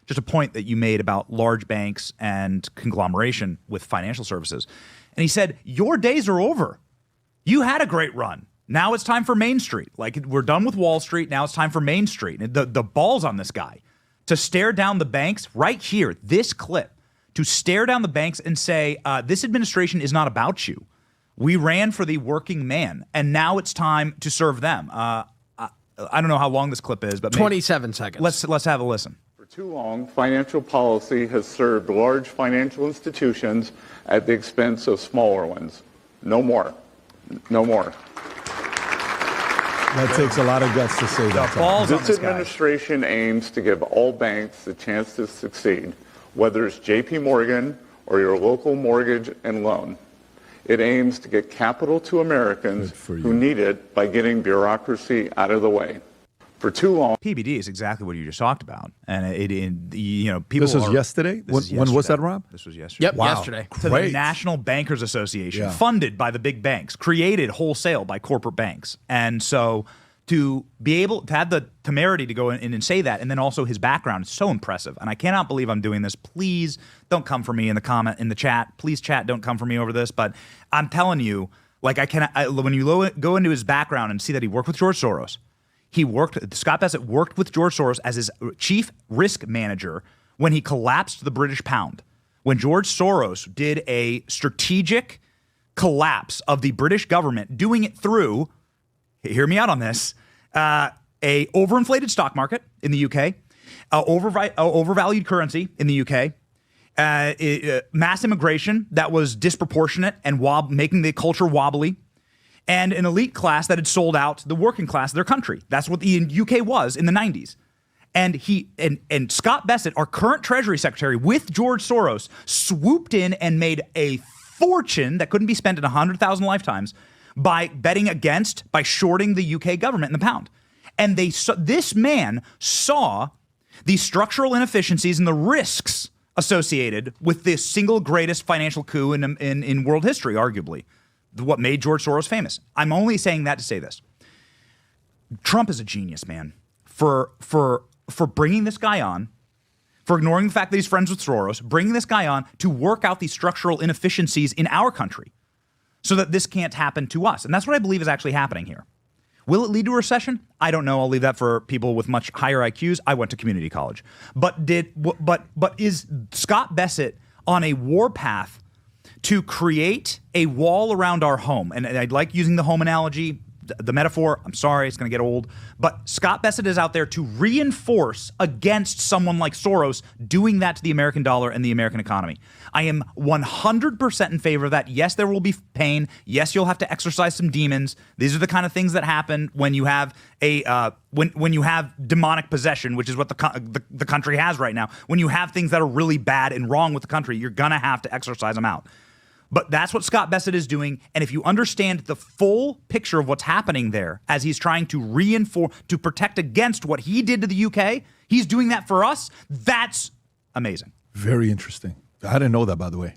just a point that you made about large banks and conglomeration with financial services. And he said, your days are over. You had a great run. Now it's time for Main Street. Like, we're done with Wall Street. Now it's time for Main Street. The ball's on this guy to stare down the banks right here, this clip, to stare down the banks and say, this administration is not about you. We ran for the working man, and now it's time to serve them. I don't know how long this clip is, but 27 seconds. Let's have a listen. For too long, financial policy has served large financial institutions at the expense of smaller ones. No more. No more. That takes a lot of guts to say that. This administration aims to give all banks the chance to succeed, whether it's J.P. Morgan or your local mortgage and loan. It aims to get capital to Americans who need it by getting bureaucracy out of the way. For too long, PBD is exactly what you just talked about, and people. This was yesterday. When was that, Rob? This was yesterday. Yep, yesterday. To the National Bankers Association, funded by the big banks, created wholesale by corporate banks, and so to be able to have the temerity to go in and say that, and then also his background is so impressive. And I cannot believe I'm doing this. Please don't come for me in the chat. Please, chat, don't come for me over this. But I'm telling you, like, when you go into his background and see that he worked with George Soros. Scott Bessent worked with George Soros as his chief risk manager when he collapsed the British pound. When George Soros did a strategic collapse of the British government, doing it through, hear me out on this, a overinflated stock market in the UK, overvalued currency in the UK, mass immigration that was disproportionate and making the culture wobbly, and an elite class that had sold out the working class of their country. That's what the UK was in the 90s. And and Scott Bessent, our current Treasury Secretary, with George Soros, swooped in and made a fortune that couldn't be spent in 100,000 lifetimes by shorting the UK government in the pound. And this man saw the structural inefficiencies and the risks associated with the single greatest financial coup in world history, arguably. What made George Soros famous. I'm only saying that to say this. Trump is a genius, man, for bringing this guy on, for ignoring the fact that he's friends with Soros, bringing this guy on to work out these structural inefficiencies in our country so that this can't happen to us. And that's what I believe is actually happening here. Will it lead to a recession? I don't know. I'll leave that for people with much higher IQs. I went to community college. But is Scott Bessent on a warpath to create a wall around our home? And I'd like using the home analogy, the metaphor. I'm sorry, it's going to get old. But Scott Bessent is out there to reinforce against someone like Soros doing that to the American dollar and the American economy. I am 100% in favor of that. Yes, there will be pain. Yes, you'll have to exercise some demons. These are the kind of things that happen when you have when you have demonic possession, which is what the country has right now. When you have things that are really bad and wrong with the country, you're going to have to exercise them out. But that's what Scott Bessent is doing. And if you understand the full picture of what's happening there as he's trying to reinforce, to protect against what he did to the UK, he's doing that for us. That's amazing. Very interesting. I didn't know that, by the way.